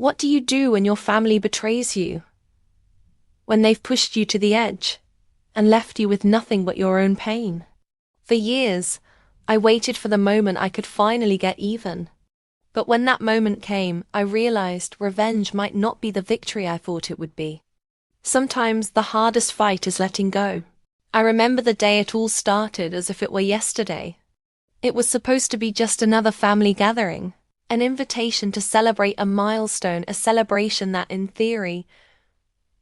What do you do when your family betrays you? When they've pushed you to the edge and left you with nothing but your own pain? For years, I waited for the moment I could finally get even. But when that moment came, I realized revenge might not be the victory I thought it would be. Sometimes the hardest fight is letting go. I remember the day it all started as if it were yesterday. It was supposed to be just another family gathering, an invitation to celebrate a milestone, a celebration that, in theory,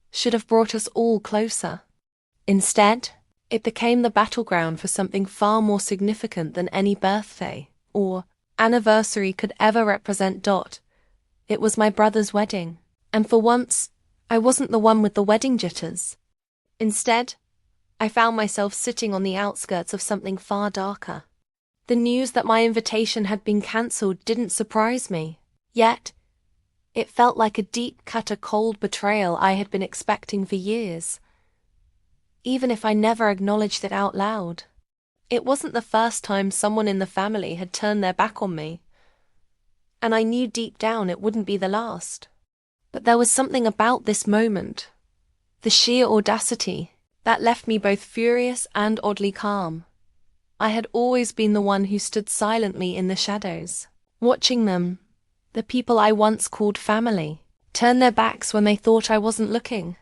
should have brought us all closer. Instead, it became the battleground for something far more significant than any birthday or anniversary could ever represent. It was my brother's wedding, and for once, I wasn't the one with the wedding jitters. Instead, I found myself sitting on the outskirts of something far darker. The news that my invitation had been cancelled didn't surprise me, yet it felt like a deep-cut, a cold betrayal I had been expecting for years, even if I never acknowledged it out loud. It wasn't the first time someone in the family had turned their back on me, and I knew deep down it wouldn't be the last. But there was something about this moment, the sheer audacity, that left me both furious and oddly calm. I had always been the one who stood silently in the shadows, watching them, the people I once called family, turn their backs when they thought I wasn't looking.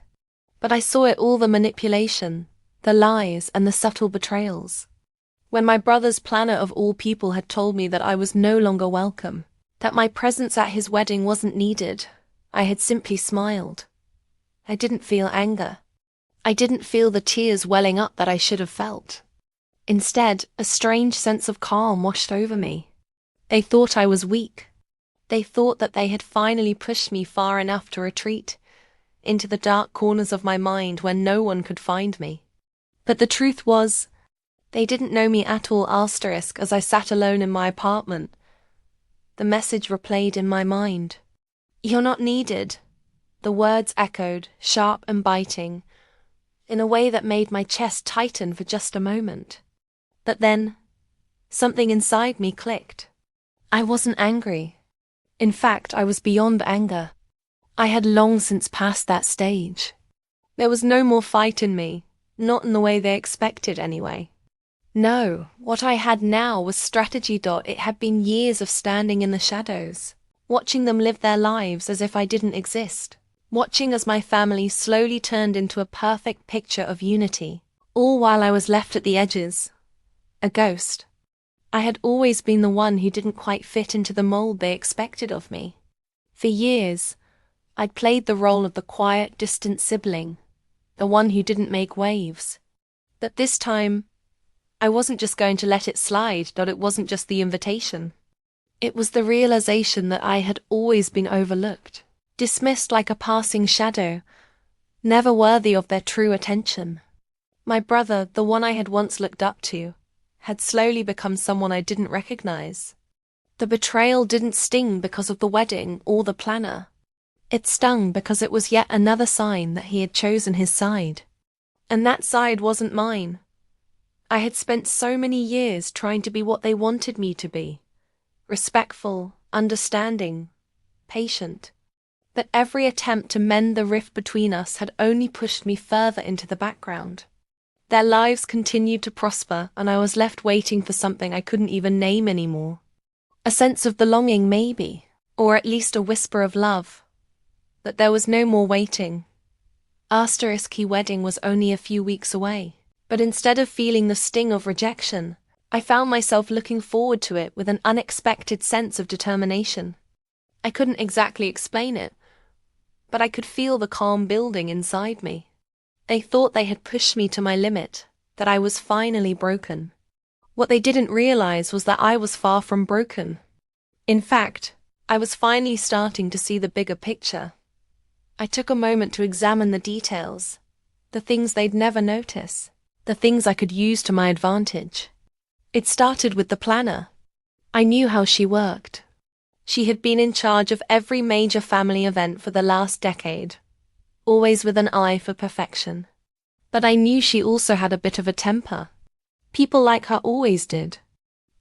But I saw it all, the manipulation, the lies, and the subtle betrayals. When my brother's planner of all people had told me that I was no longer welcome, that my presence at his wedding wasn't needed, I had simply smiled. I didn't feel anger. I didn't feel the tears welling up that I should have felt. Instead, a strange sense of calm washed over me. They thought I was weak. They thought that they had finally pushed me far enough to retreat into the dark corners of my mind where no one could find me. But the truth was, they didn't know me at all. As I sat alone in my apartment, the message replayed in my mind. "You're not needed." The words echoed, sharp and biting, in a way that made my chest tighten for just a moment. But then, something inside me clicked. I wasn't angry. In fact, I was beyond anger. I had long since passed that stage. There was no more fight in me, not in the way they expected anyway. No, what I had now was strategy. It had been years of standing in the shadows, watching them live their lives as if I didn't exist, watching as my family slowly turned into a perfect picture of unity, all while I was left at the edges, a ghost. I had always been the one who didn't quite fit into the mold they expected of me. For years, I'd played the role of the quiet, distant sibling, the one who didn't make waves. But this time, I wasn't just going to let it slide. It wasn't just the invitation. It was the realization that I had always been overlooked, dismissed like a passing shadow, never worthy of their true attention. My brother, the one I had once looked up to, had slowly become someone I didn't recognize. The betrayal didn't sting because of the wedding or the planner. It stung because it was yet another sign that he had chosen his side. And that side wasn't mine. I had spent so many years trying to be what they wanted me to be. Respectful, understanding, patient. But every attempt to mend the rift between us had only pushed me further into the background. Their lives continued to prosper, and I was left waiting for something I couldn't even name anymore. A sense of belonging, maybe, or at least a whisper of love. But there was no more waiting. Asterisk wedding was only a few weeks away. But instead of feeling the sting of rejection, I found myself looking forward to it with an unexpected sense of determination. I couldn't exactly explain it, but I could feel the calm building inside me. They thought they had pushed me to my limit, that I was finally broken. What they didn't realize was that I was far from broken. In fact, I was finally starting to see the bigger picture. I took a moment to examine the details, the things they'd never notice, the things I could use to my advantage. It started with the planner. I knew how she worked. She had been in charge of every major family event for the last decade, always with an eye for perfection. But I knew she also had a bit of a temper. People like her always did.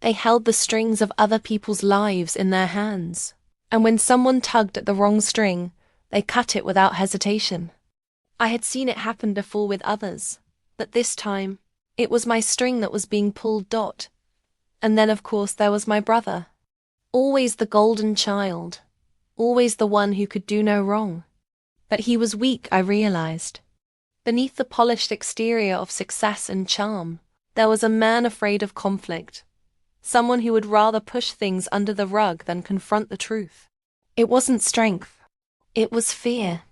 They held the strings of other people's lives in their hands, And when someone tugged at the wrong string, they cut it without hesitation. I had seen it happen before with others, but this time, it was my string that was being pulled. And then of course there was my brother. Always the golden child. Always the one who could do no wrong. But he was weak, I realized. Beneath the polished exterior of success and charm, there was a man afraid of conflict. Someone who would rather push things under the rug than confront the truth. It wasn't strength. It was fear.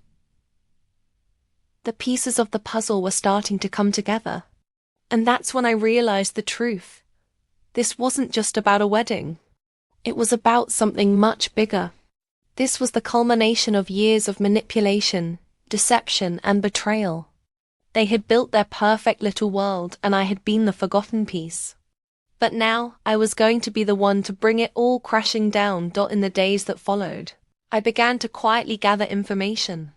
The pieces of the puzzle were starting to come together. And that's when I realized the truth. This wasn't just about a wedding. It was about something much bigger. This was the culmination of years of manipulation, deception, and betrayal. They had built their perfect little world, and I had been the forgotten piece. But now, I was going to be the one to bring it all crashing down. In the days that followed, I began to quietly gather information.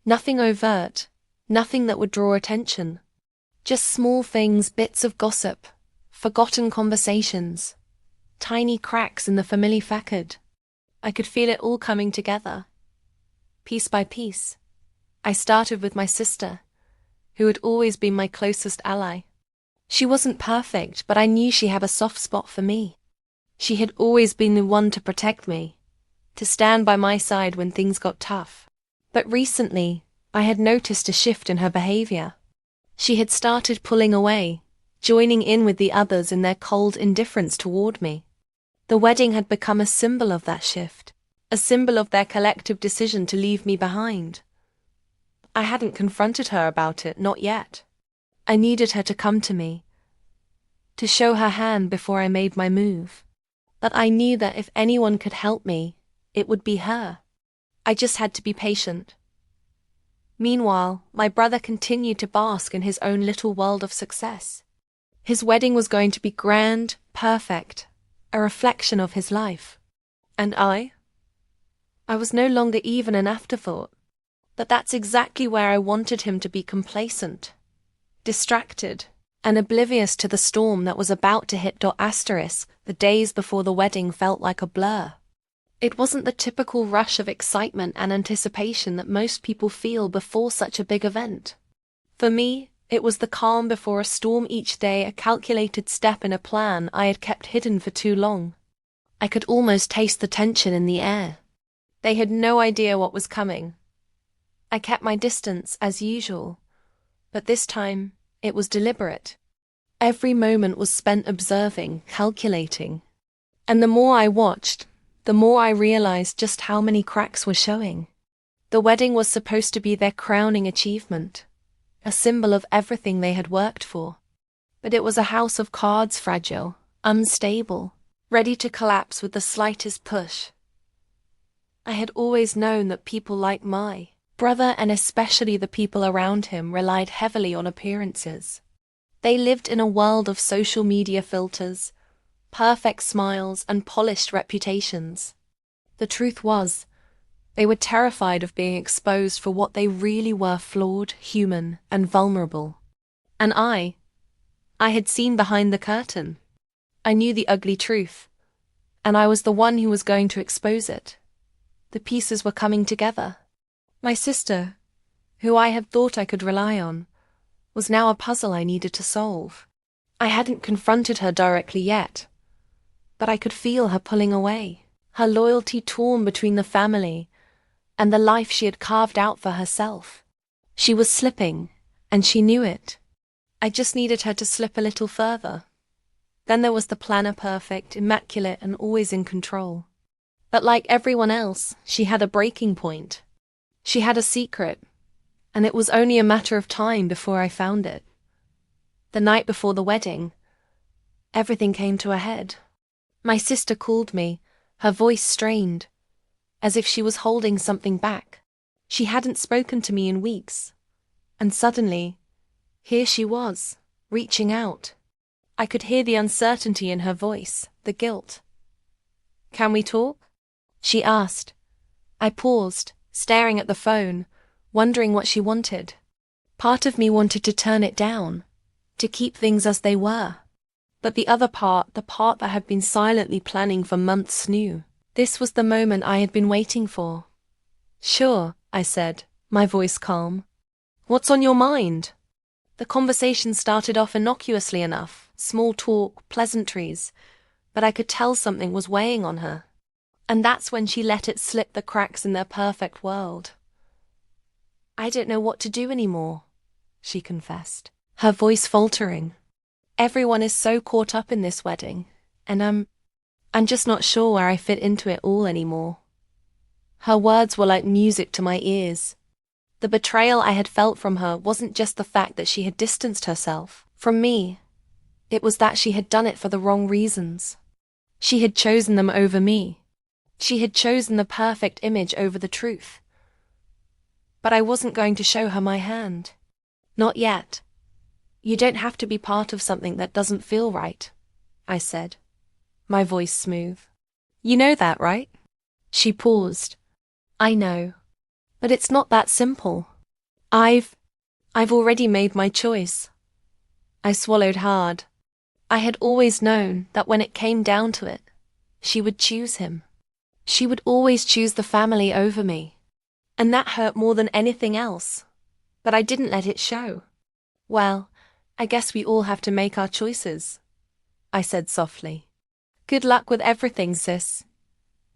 Nothing overt, nothing that would draw attention. Just small things, bits of gossip, forgotten conversations, tiny cracks in the familiar facade. I could feel it all coming together. Piece by piece. I started with my sister, who had always been my closest ally. She wasn't perfect, but I knew she had a soft spot for me. She had always been the one to protect me, to stand by my side when things got tough. But recently, I had noticed a shift in her behavior. She had started pulling away, joining in with the others in their cold indifference toward me. The wedding had become a symbol of that shift, a symbol of their collective decision to leave me behind. I hadn't confronted her about it, not yet. I needed her to come to me, to show her hand before I made my move. But I knew that if anyone could help me, it would be her. I just had to be patient. Meanwhile, my brother continued to bask in his own little world of success. His wedding was going to be grand, perfect, a reflection of his life. And I was no longer even an afterthought. But that's exactly where I wanted him to be: complacent, distracted, and oblivious to the storm that was about to hit. The days before the wedding felt like a blur. It wasn't the typical rush of excitement and anticipation that most people feel before such a big event. For me, it was the calm before a storm, each day a calculated step in a plan I had kept hidden for too long. I could almost taste the tension in the air. They had no idea what was coming. I kept my distance as usual, but this time it was deliberate. Every moment was spent observing, calculating. And the more I watched, the more I realized just how many cracks were showing. The wedding was supposed to be their crowning achievement, a symbol of everything they had worked for. But it was a house of cards, fragile, unstable, ready to collapse with the slightest push. I had always known that people like my brother, and especially the people around him, relied heavily on appearances. They lived in a world of social media filters, perfect smiles, and polished reputations. The truth was, they were terrified of being exposed for what they really were: flawed, human, and vulnerable. And I had seen behind the curtain. I knew the ugly truth, and I was the one who was going to expose it. The pieces were coming together. My sister, who I had thought I could rely on, was now a puzzle I needed to solve. I hadn't confronted her directly yet, but I could feel her pulling away, her loyalty torn between the family and the life she had carved out for herself. She was slipping, and she knew it. I just needed her to slip a little further. Then there was the planner, perfect, immaculate, and always in control. But like everyone else, she had a breaking point. She had a secret, and it was only a matter of time before I found it. The night before the wedding, everything came to a head. My sister called me, her voice strained, as if she was holding something back. She hadn't spoken to me in weeks, and suddenly, here she was, reaching out. I could hear the uncertainty in her voice, the guilt. "Can we talk?" she asked. I paused, staring at the phone, wondering what she wanted. Part of me wanted to turn it down, to keep things as they were. But the other part, the part that had been silently planning for months, knew This was the moment I had been waiting for. Sure, I said, my voice calm. What's on your mind? The conversation started off innocuously enough, small talk, pleasantries, but I could tell something was weighing on her. And that's when she let it slip the cracks in their perfect world. I don't know what to do anymore, she confessed, her voice faltering. Everyone is so caught up in this wedding, and I'm just not sure where I fit into it all anymore. Her words were like music to my ears. The betrayal I had felt from her wasn't just the fact that she had distanced herself from me. It was that she had done it for the wrong reasons. She had chosen them over me. She had chosen the perfect image over the truth. But I wasn't going to show her my hand. Not yet. You don't have to be part of something that doesn't feel right, I said, my voice smooth. You know that, right? She paused. I know. But it's not that simple. I've already made my choice. I swallowed hard. I had always known that when it came down to it, she would choose him. She would always choose the family over me. And that hurt more than anything else. But I didn't let it show. Well, I guess we all have to make our choices, I said softly. Good luck with everything, sis.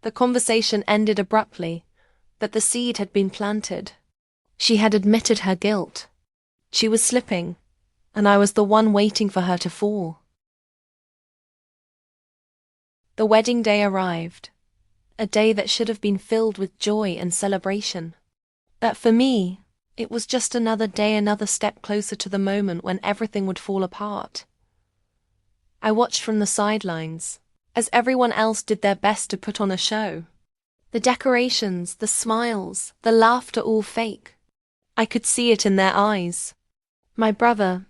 The conversation ended abruptly, but the seed had been planted. She had admitted her guilt. She was slipping, and I was the one waiting for her to fall. The wedding day arrived, a day that should have been filled with joy and celebration. But for me, it was just another day, another step closer to the moment when everything would fall apart. I watched from the sidelines, as everyone else did their best to put on a show. The decorations, the smiles, the laughter all fake. I could see it in their eyes. My brother,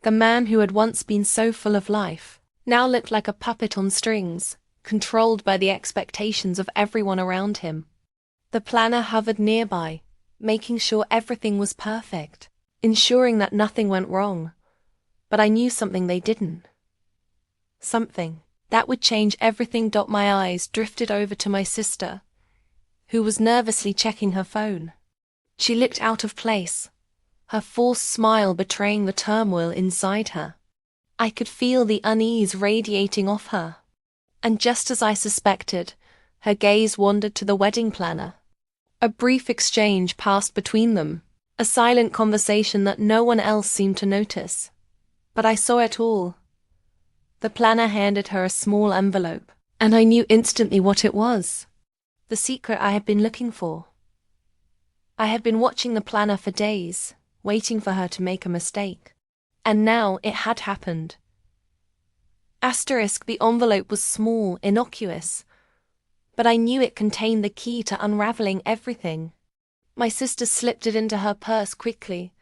the man who had once been so full of life, now looked like a puppet on strings, controlled by the expectations of everyone around him. The planner hovered nearby, making sure everything was perfect, ensuring that nothing went wrong. But I knew something they didn't. Something that would change everything. My eyes drifted over to my sister, who was nervously checking her phone. She looked out of place, her forced smile betraying the turmoil inside her. I could feel the unease radiating off her. And just as I suspected, her gaze wandered to the wedding planner. A brief exchange passed between them, a silent conversation that no one else seemed to notice. But I saw it all. The planner handed her a small envelope, and I knew instantly what it was. The secret I had been looking for. I had been watching the planner for days, waiting for her to make a mistake. And now it had happened. Asterisk, the envelope was small, innocuous, but I knew it contained the key to unraveling everything. My sister slipped it into her purse quickly,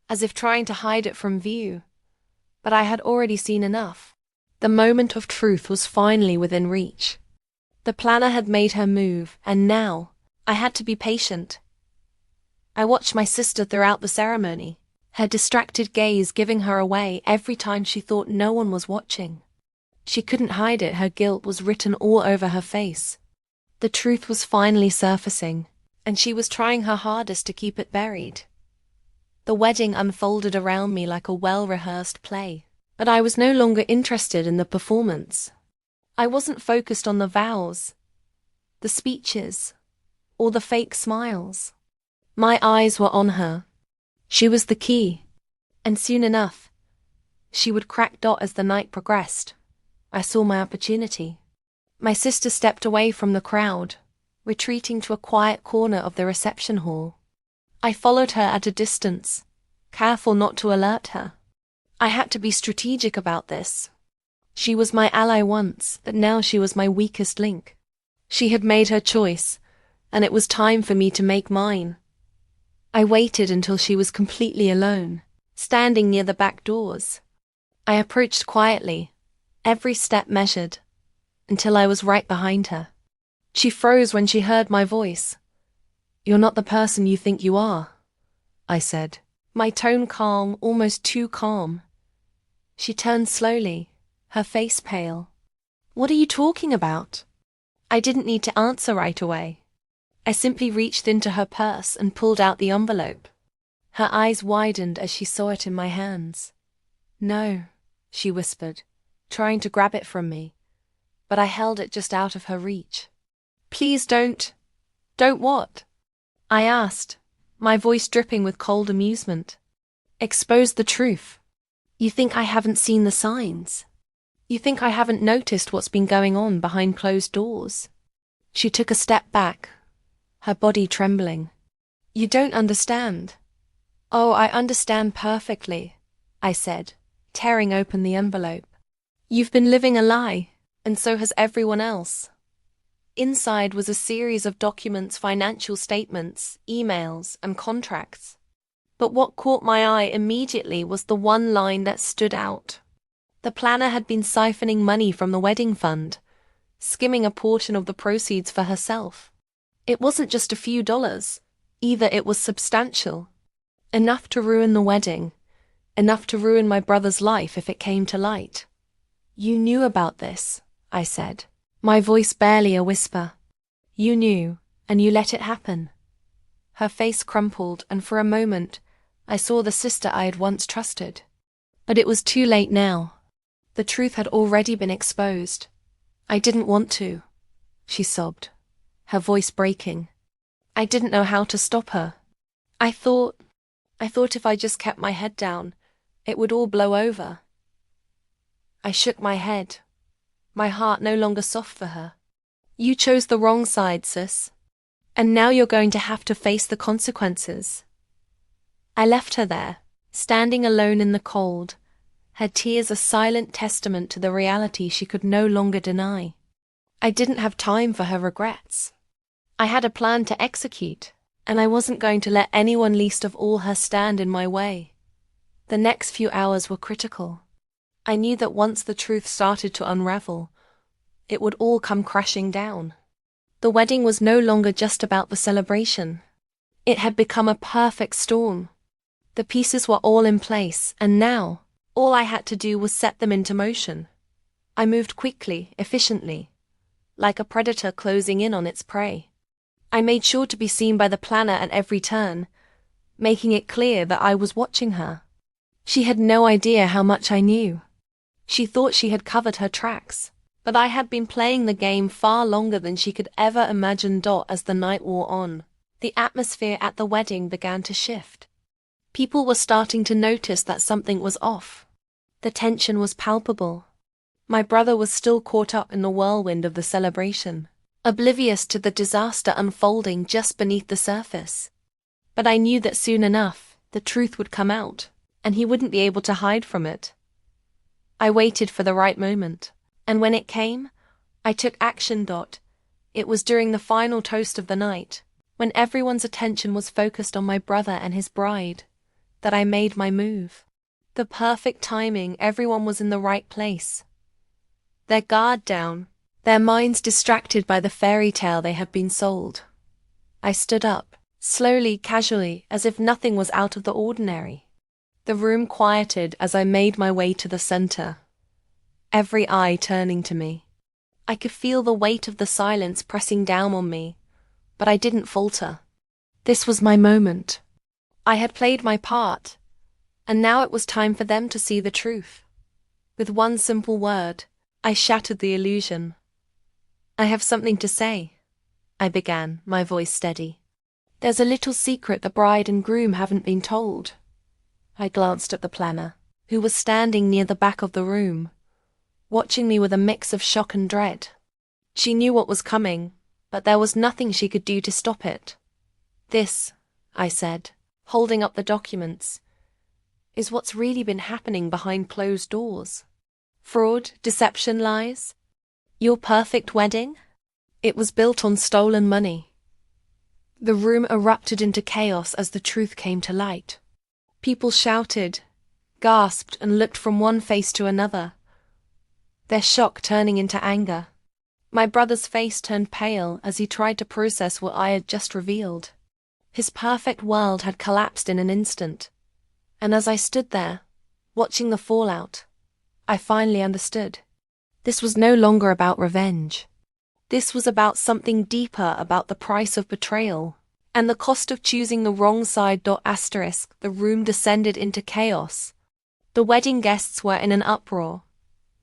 as if trying to hide it from view. But I had already seen enough. The moment of truth was finally within reach. The planner had made her move, and now I had to be patient. I watched my sister throughout the ceremony, her distracted gaze giving her away every time she thought no one was watching. She couldn't hide it, her guilt was written all over her face. The truth was finally surfacing, and she was trying her hardest to keep it buried. The wedding unfolded around me like a well-rehearsed play, but I was no longer interested in the performance. I wasn't focused on the vows, the speeches, or the fake smiles. My eyes were on her. She was the key, and soon enough, she would crack as the night progressed. I saw my opportunity. My sister stepped away from the crowd, retreating to a quiet corner of the reception hall. I followed her at a distance, careful not to alert her. I had to be strategic about this. She was my ally once, but now she was my weakest link. She had made her choice, and it was time for me to make mine. I waited until she was completely alone, standing near the back doors. I approached quietly, every step measured, until I was right behind her. She froze when she heard my voice. "You're not the person you think you are," I said, my tone calm, almost too calm. She turned slowly, her face pale. "What are you talking about?" I didn't need to answer right away. I simply reached into her purse and pulled out the envelope. Her eyes widened as she saw it in my hands. "No," she whispered, trying to grab it from me, but I held it just out of her reach. "Please don't." "Don't what?" I asked, my voice dripping with cold amusement. "Expose the truth. You think I haven't seen the signs? You think I haven't noticed what's been going on behind closed doors?" She took a step back, her body trembling. "You don't understand." "Oh, I understand perfectly," I said, tearing open the envelope. "You've been living a lie, and so has everyone else." Inside was a series of documents, financial statements, emails, and contracts. But what caught my eye immediately was the one line that stood out. The planner had been siphoning money from the wedding fund, skimming a portion of the proceeds for herself. It wasn't just a few dollars. Either it was substantial. Enough to ruin the wedding. Enough to ruin my brother's life if it came to light. "You knew about this," I said, my voice barely a whisper. "You knew, and you let it happen." Her face crumpled, and for a moment, I saw the sister I had once trusted. But it was too late now. The truth had already been exposed. "I didn't want to," she sobbed, her voice breaking. "I didn't know how to stop her. I thought if I just kept my head down, it would all blow over." I shook my head, my heart no longer soft for her. "You chose the wrong side, sis. And now you're going to have to face the consequences." I left her there, standing alone in the cold, her tears a silent testament to the reality she could no longer deny. I didn't have time for her regrets. I had a plan to execute, and I wasn't going to let anyone, least of all her, stand in my way. The next few hours were critical. I knew that once the truth started to unravel, it would all come crashing down. The wedding was no longer just about the celebration. It had become a perfect storm. The pieces were all in place, and now, all I had to do was set them into motion. I moved quickly, efficiently, like a predator closing in on its prey. I made sure to be seen by the planner at every turn, making it clear that I was watching her. She had no idea how much I knew. She thought she had covered her tracks, but I had been playing the game far longer than she could ever imagine. As the night wore on, the atmosphere at the wedding began to shift. People were starting to notice that something was off. The tension was palpable. My brother was still caught up in the whirlwind of the celebration, oblivious to the disaster unfolding just beneath the surface. But I knew that soon enough, the truth would come out, and he wouldn't be able to hide from it. I waited for the right moment, and when it came, I took action. It was during the final toast of the night, when everyone's attention was focused on my brother and his bride, that I made my move. The perfect timing, everyone was in the right place. Their guard down, their minds distracted by the fairy tale they had been sold. I stood up, slowly, casually, as if nothing was out of the ordinary. The room quieted as I made my way to the center, every eye turning to me. I could feel the weight of the silence pressing down on me, but I didn't falter. This was my moment. I had played my part, and now it was time for them to see the truth. With one simple word, I shattered the illusion. "I have something to say," I began, my voice steady. "There's a little secret the bride and groom haven't been told." I glanced at the planner, who was standing near the back of the room, watching me with a mix of shock and dread. She knew what was coming, but there was nothing she could do to stop it. "This," I said, holding up the documents, "is what's really been happening behind closed doors. Fraud, deception, lies. Your perfect wedding? It was built on stolen money." The room erupted into chaos as the truth came to light. People shouted, gasped, and looked from one face to another, their shock turning into anger. My brother's face turned pale as he tried to process what I had just revealed. His perfect world had collapsed in an instant, and as I stood there, watching the fallout, I finally understood. This was no longer about revenge. This was about something deeper, about the price of betrayal and the cost of choosing the wrong side. The room descended into chaos. The wedding guests were in an uproar,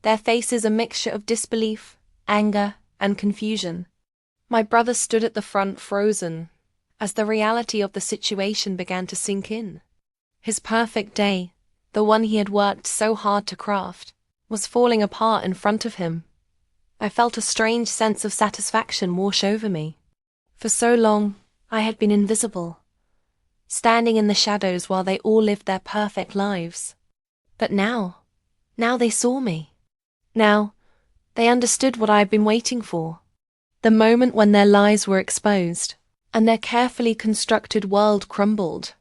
their faces a mixture of disbelief, anger, and confusion. My brother stood at the front frozen, as the reality of the situation began to sink in. His perfect day, the one he had worked so hard to craft, was falling apart in front of him. I felt a strange sense of satisfaction wash over me. For so long, I had been invisible, standing in the shadows while they all lived their perfect lives. But now they saw me. Now, they understood what I had been waiting for. The moment when their lies were exposed, and their carefully constructed world crumbled.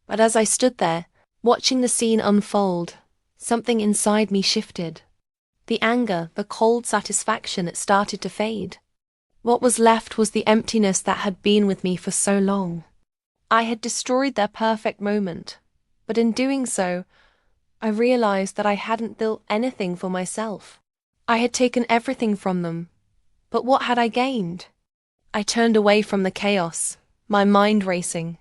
But as I stood there, watching the scene unfold, something inside me shifted. The anger, the cold satisfaction, it started to fade. What was left was the emptiness that had been with me for so long. I had destroyed their perfect moment, but in doing so, I realized that I hadn't built anything for myself. I had taken everything from them, but what had I gained? I turned away from the chaos, my mind racing.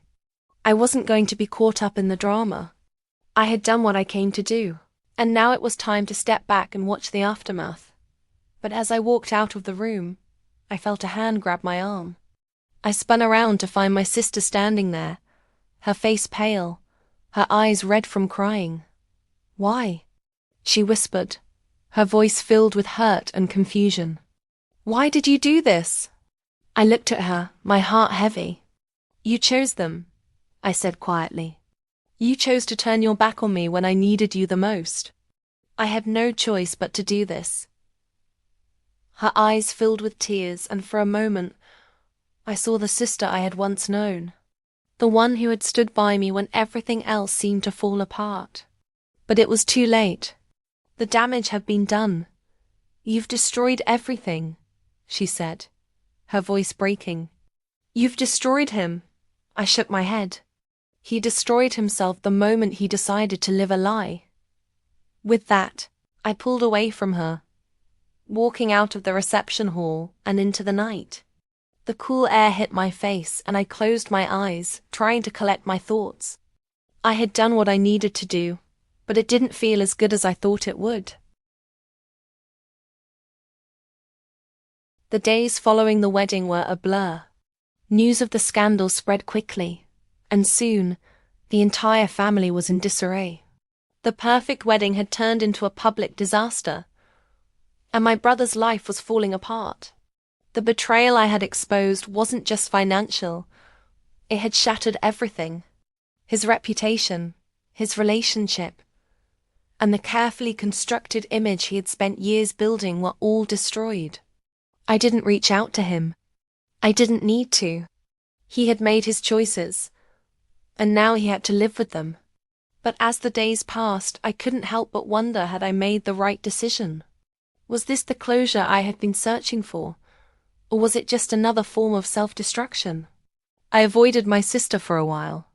I wasn't going to be caught up in the drama. I had done what I came to do, and now it was time to step back and watch the aftermath. But as I walked out of the room, I felt a hand grab my arm. I spun around to find my sister standing there, her face pale, her eyes red from crying. "Why?" she whispered, her voice filled with hurt and confusion. "Why did you do this?" I looked at her, my heart heavy. "You chose them," I said quietly. "You chose to turn your back on me when I needed you the most. I had no choice but to do this." Her eyes filled with tears, and for a moment, I saw the sister I had once known, the one who had stood by me when everything else seemed to fall apart. But it was too late. The damage had been done. "You've destroyed everything," she said, her voice breaking. "You've destroyed him." I shook my head. He destroyed himself the moment he decided to live a lie. With that, I pulled away from her, walking out of the reception hall and into the night. The cool air hit my face and I closed my eyes, trying to collect my thoughts. I had done what I needed to do, but it didn't feel as good as I thought it would. The days following the wedding were a blur. News of the scandal spread quickly, and soon, the entire family was in disarray. The perfect wedding had turned into a public disaster, and my brother's life was falling apart. The betrayal I had exposed wasn't just financial, it had shattered everything. His reputation, his relationship, and the carefully constructed image he had spent years building were all destroyed. I didn't reach out to him. I didn't need to. He had made his choices, and now he had to live with them. But as the days passed, I couldn't help but wonder, had I made the right decision? Was this the closure I had been searching for, or was it just another form of self-destruction? I avoided my sister for a while.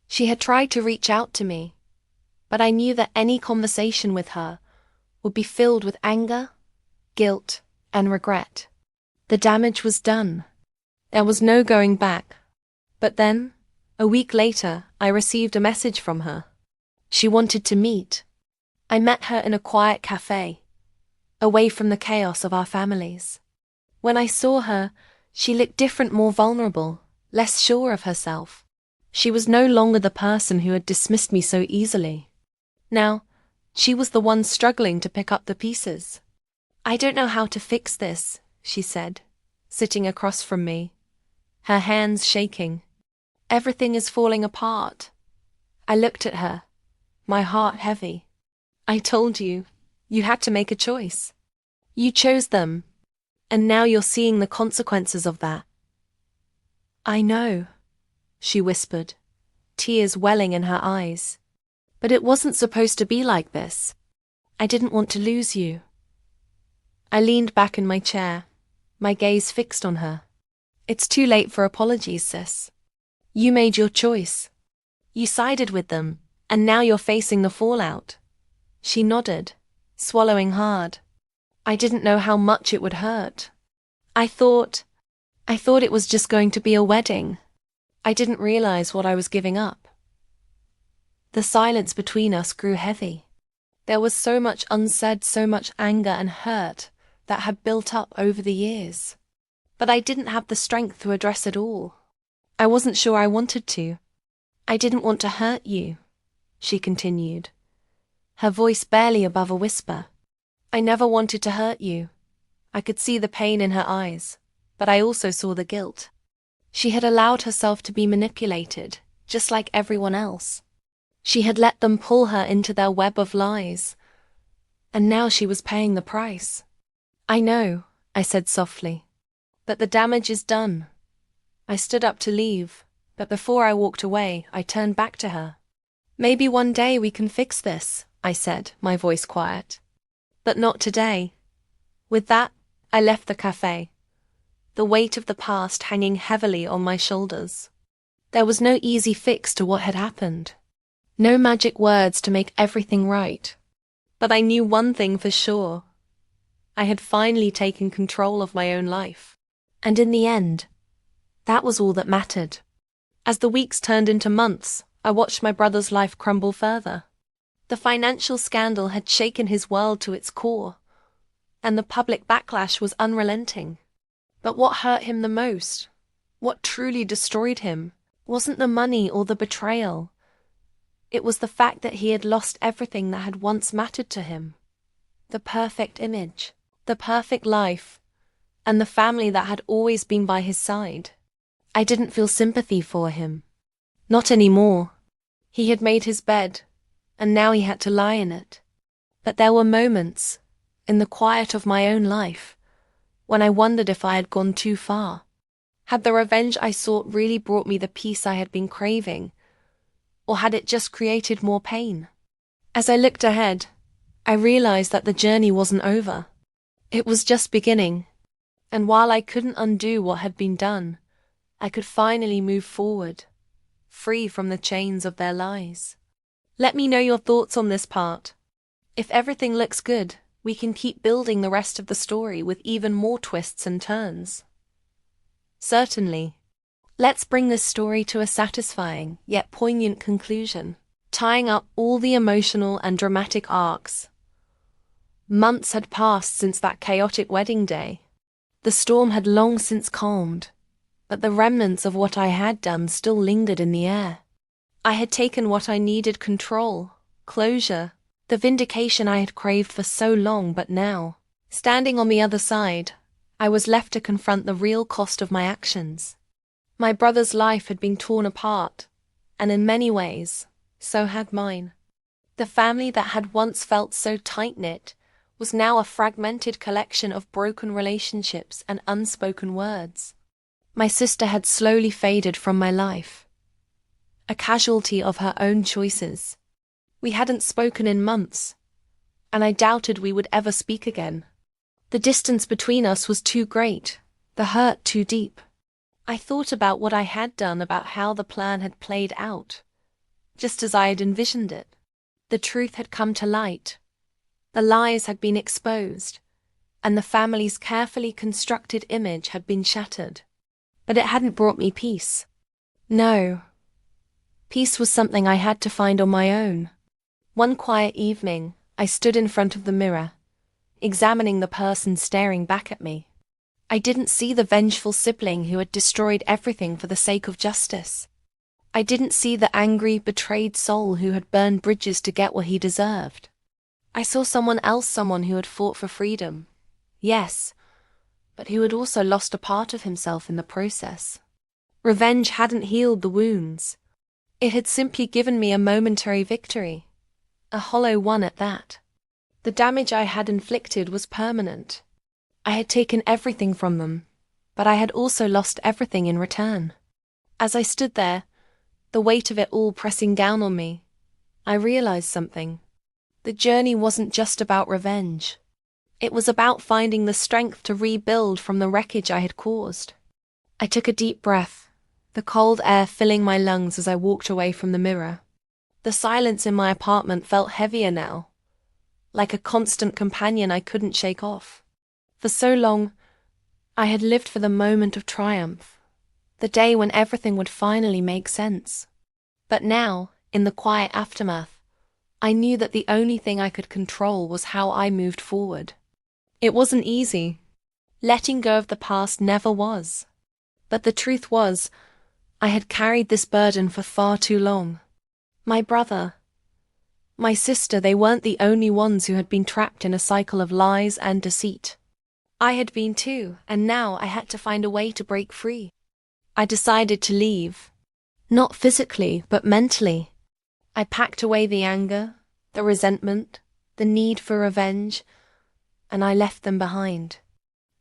She had tried to reach out to me, but I knew that any conversation with her would be filled with anger, guilt, and regret. The damage was done. There was no going back. But then, a week later, I received a message from her. She wanted to meet. I met her in a quiet cafe, away from the chaos of our families. When I saw her, she looked different, more vulnerable, less sure of herself. She was no longer the person who had dismissed me so easily. Now, she was the one struggling to pick up the pieces. "I don't know how to fix this," she said, sitting across from me, her hands shaking. "Everything is falling apart." I looked at her, my heart heavy. "I told you, you had to make a choice. You chose them, and now you're seeing the consequences of that." "I know," she whispered, tears welling in her eyes. "But it wasn't supposed to be like this. I didn't want to lose you." I leaned back in my chair, my gaze fixed on her. "It's too late for apologies, sis. You made your choice. You sided with them, and now you're facing the fallout." She nodded, swallowing hard. "I didn't know how much it would hurt." I thought it was just going to be a wedding. I didn't realize what I was giving up. The silence between us grew heavy. There was so much unsaid, so much anger and hurt that had built up over the years. But I didn't have the strength to address it all. I wasn't sure I wanted to. I didn't want to hurt you, she continued, her voice barely above a whisper. I never wanted to hurt you. I could see the pain in her eyes, but I also saw the guilt. She had allowed herself to be manipulated, just like everyone else. She had let them pull her into their web of lies, and now she was paying the price. I know, I said softly, but the damage is done. I stood up to leave, but before I walked away, I turned back to her. Maybe one day we can fix this, I said, my voice quiet. But not today. With that, I left the cafe, the weight of the past hanging heavily on my shoulders. There was no easy fix to what had happened. No magic words to make everything right. But I knew one thing for sure. I had finally taken control of my own life. And in the end, that was all that mattered. As the weeks turned into months, I watched my brother's life crumble further. The financial scandal had shaken his world to its core, and the public backlash was unrelenting. But what hurt him the most, what truly destroyed him, wasn't the money or the betrayal. It was the fact that he had lost everything that had once mattered to him. The perfect image, the perfect life, and the family that had always been by his side. I didn't feel sympathy for him. Not anymore. He had made his bed, and now he had to lie in it. But there were moments, in the quiet of my own life, when I wondered if I had gone too far. Had the revenge I sought really brought me the peace I had been craving, or had it just created more pain? As I looked ahead, I realized that the journey wasn't over. It was just beginning, and while I couldn't undo what had been done, I could finally move forward, free from the chains of their lies. Let me know your thoughts on this part. If everything looks good, we can keep building the rest of the story with even more twists and turns. Certainly. Let's bring this story to a satisfying, yet poignant conclusion, tying up all the emotional and dramatic arcs. Months had passed since that chaotic wedding day. The storm had long since calmed, but the remnants of what I had done still lingered in the air. I had taken what I needed: control, closure, the vindication I had craved for so long, but now, standing on the other side, I was left to confront the real cost of my actions. My brother's life had been torn apart, and in many ways, so had mine. The family that had once felt so tight-knit was now a fragmented collection of broken relationships and unspoken words. My sister had slowly faded from my life, a casualty of her own choices. We hadn't spoken in months, and I doubted we would ever speak again. The distance between us was too great, the hurt too deep. I thought about what I had done, about how the plan had played out, just as I had envisioned it. The truth had come to light. The lies had been exposed, and the family's carefully constructed image had been shattered. But it hadn't brought me peace. No. Peace was something I had to find on my own. One quiet evening, I stood in front of the mirror, examining the person staring back at me. I didn't see the vengeful sibling who had destroyed everything for the sake of justice. I didn't see the angry, betrayed soul who had burned bridges to get what he deserved. I saw someone else, someone who had fought for freedom. Yes, but who had also lost a part of himself in the process. Revenge hadn't healed the wounds. It had simply given me a momentary victory, a hollow one at that. The damage I had inflicted was permanent. I had taken everything from them, but I had also lost everything in return. As I stood there, the weight of it all pressing down on me, I realized something. The journey wasn't just about revenge. It was about finding the strength to rebuild from the wreckage I had caused. I took a deep breath, the cold air filling my lungs as I walked away from the mirror. The silence in my apartment felt heavier now, like a constant companion I couldn't shake off. For so long, I had lived for the moment of triumph, the day when everything would finally make sense. But now, in the quiet aftermath, I knew that the only thing I could control was how I moved forward. It wasn't easy. Letting go of the past never was. But the truth was, I had carried this burden for far too long. My brother, my sister, they weren't the only ones who had been trapped in a cycle of lies and deceit. I had been too, and now I had to find a way to break free. I decided to leave. Not physically, but mentally. I packed away the anger, the resentment, the need for revenge, and I left them behind.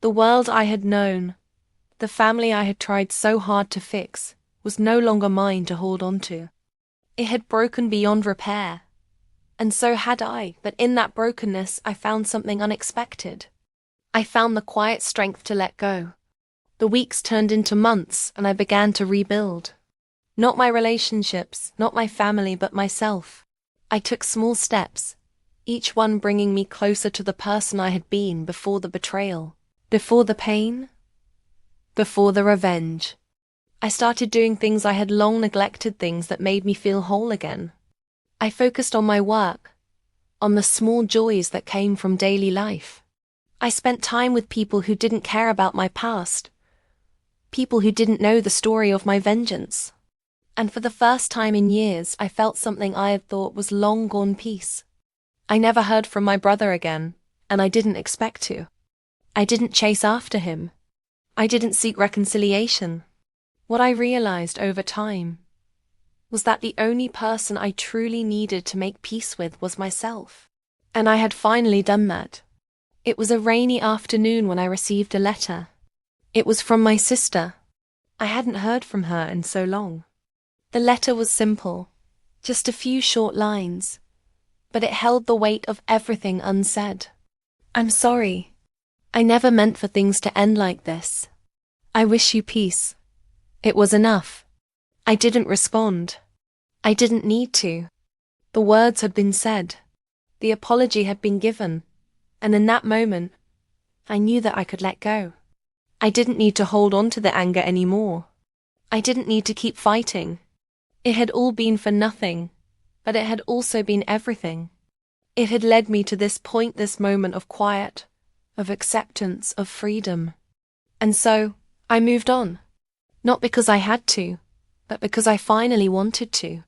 The world I had known, the family I had tried so hard to fix, was no longer mine to hold on to. It had broken beyond repair. And so had I, but in that brokenness I found something unexpected. I found the quiet strength to let go. The weeks turned into months, and I began to rebuild. Not my relationships, not my family, but myself. I took small steps, each one bringing me closer to the person I had been before the betrayal, before the pain, before the revenge. I started doing things I had long neglected, things that made me feel whole again. I focused on my work, on the small joys that came from daily life. I spent time with people who didn't care about my past, people who didn't know the story of my vengeance. And for the first time in years, I felt something I had thought was long gone, peace. I never heard from my brother again, and I didn't expect to. I didn't chase after him. I didn't seek reconciliation. What I realized over time was that the only person I truly needed to make peace with was myself. And I had finally done that. It was a rainy afternoon when I received a letter. It was from my sister. I hadn't heard from her in so long. The letter was simple, just a few short lines, but it held the weight of everything unsaid. I'm sorry. I never meant for things to end like this. I wish you peace. It was enough. I didn't respond. I didn't need to. The words had been said. The apology had been given. And in that moment, I knew that I could let go. I didn't need to hold on to the anger anymore. I didn't need to keep fighting. It had all been for nothing, but it had also been everything. It had led me to this point, this moment of quiet, of acceptance, of freedom. And so, I moved on. Not because I had to, but because I finally wanted to.